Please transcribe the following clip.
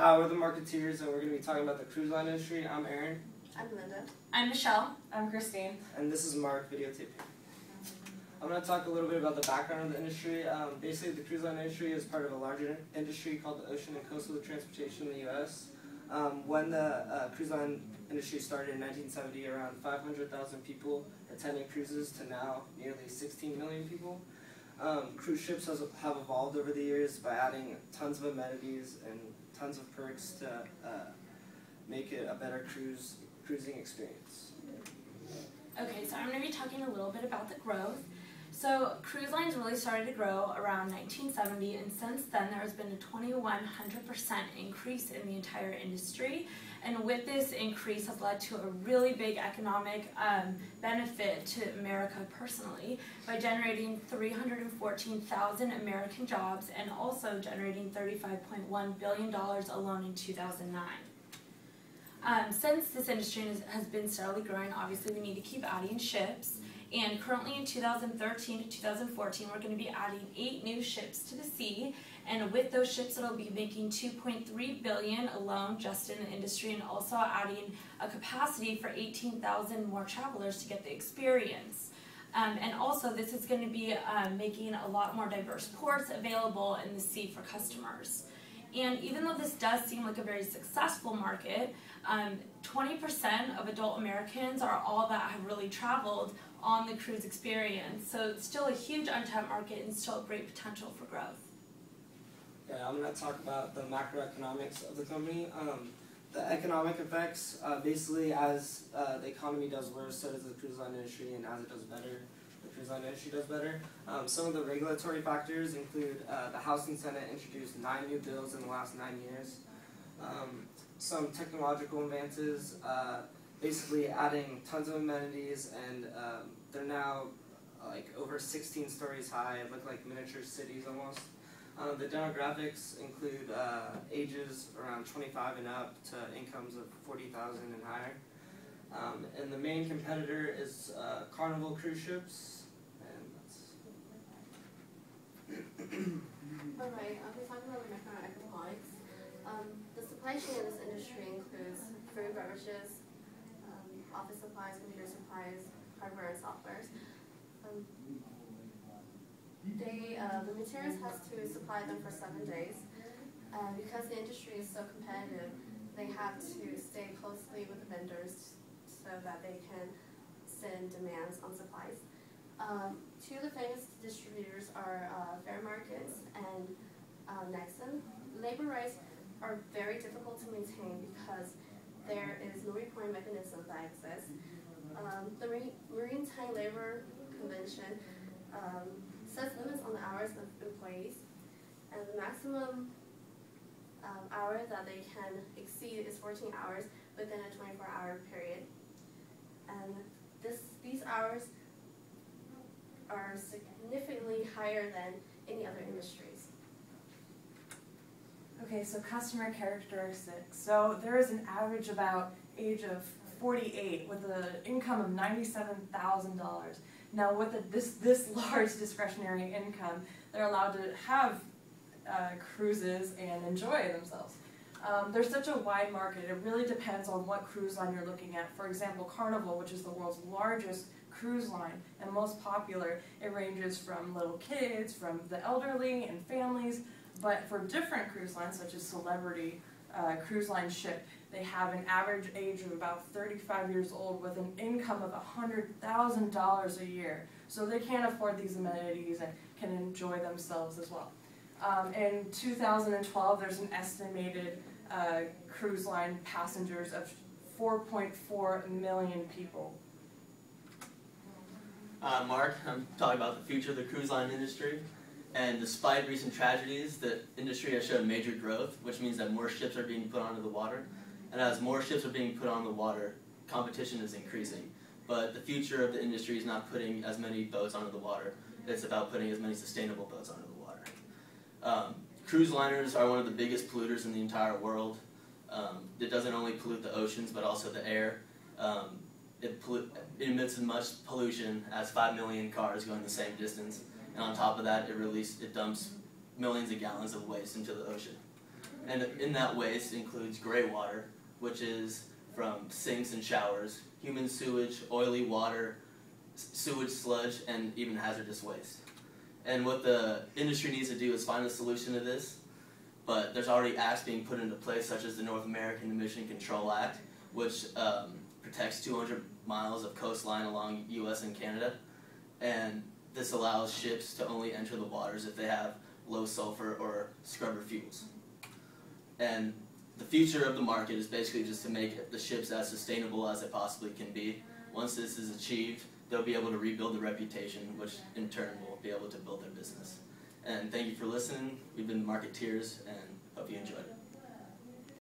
Hi, we're the Market-teers, and we're going to be talking about the cruise line industry. I'm Aaron. I'm Linda. I'm Michelle. I'm Christine. And this is Mark videotaping. I'm going to talk a little bit about the background of the industry. Basically, the cruise line industry is part of a larger industry called the ocean and coastal transportation in the U.S. When the cruise line industry started in 1970, around 500,000 people attended cruises to now nearly 16 million people. Cruise ships have evolved over the years by adding tons of amenities and tons of perks to make it a better cruising experience. Okay, so I'm going to be talking a little bit about the growth. So cruise lines really started to grow around 1970, and since then there has been a 2,100% increase in the entire industry. And with this increase has led to a really big economic benefit to America personally by generating 314,000 American jobs and also generating $35.1 billion alone in 2009. Since this industry has been steadily growing, obviously we need to keep adding ships. And currently in 2013 to 2014, we're going to be adding 8 new ships to the sea. And with those ships, it'll be making $2.3 billion alone just in the industry, and also adding a capacity for 18,000 more travelers to get the experience. And also, this is going to be making a lot more diverse ports available in the sea for customers. And even though this does seem like a very successful market, 20% of adult Americans are all that have really traveled on the cruise experience. So it's still a huge untapped market and still a great potential for growth. Yeah, I'm going to talk about the macroeconomics of the company. The economic effects, basically as the economy does worse, so does the cruise line industry, and as it does better, the cruise line industry does better. Some of the regulatory factors include the House and Senate introduced 9 new bills in the last 9 years. Some technological advances, basically adding tons of amenities, and they're now like over 16 stories high, look like miniature cities almost. The demographics include ages around 25 and up to incomes of 40,000 and higher. And the main competitor is Carnival cruise ships. And that's Alright, I'll be talking about the macroeconomics. The supply chain in this industry includes food, beverages, office supplies, computer supplies, hardware, and software. The materials has to supply them for 7 days. Because the industry is so competitive, they have to stay closely with the vendors so that they can send demands on supplies. 2 of the famous distributors are Fair Markets and Nexon. Labor rights are very difficult to maintain because there is no reporting mechanism that exists. The Maritime Labor Convention sets limits on the hours of employees, and the maximum hour that they can exceed is 14 hours within a 24-hour period. And these hours are significantly higher than any other industries. Okay, so customer characteristics. So there is an average about age of 48 with an income of $97,000. Now with this large discretionary income, they're allowed to have cruises and enjoy themselves. There's such a wide market. It really depends on what cruise line you're looking at. For example, Carnival, which is the world's largest cruise line and most popular, it ranges from little kids, from the elderly and families. But for different cruise lines, such as Celebrity Cruise Line ship, they have an average age of about 35 years old with an income of $100,000 a year. So they can't afford these amenities and can enjoy themselves as well. In 2012, there's an estimated cruise line passengers of 4.4 million people. Mark, I'm talking about the future of the cruise line industry. And despite recent tragedies, the industry has shown major growth, which means that more ships are being put onto the water. And as more ships are being put on the water, competition is increasing. But the future of the industry is not putting as many boats onto the water. It's about putting as many sustainable boats onto the water. Cruise liners are one of the biggest polluters in the entire world. It doesn't only pollute the oceans, but also the air. It emits as much pollution as 5 million cars going the same distance. And on top of that, it dumps millions of gallons of waste into the ocean. And in that waste includes gray water, which is from sinks and showers, human sewage, oily water, sewage sludge, and even hazardous waste. And what the industry needs to do is find a solution to this, but there's already acts being put into place, such as the North American Emission Control Act, which protects 200 miles of coastline along U.S. and Canada, and this allows ships to only enter the waters if they have low sulfur or scrubber fuels. And the future of the market is basically just to make the ships as sustainable as they possibly can be. Once this is achieved, they'll be able to rebuild their reputation, which in turn will be able to build their business. And thank you for listening. We've been Market-teers, and hope you enjoyed it.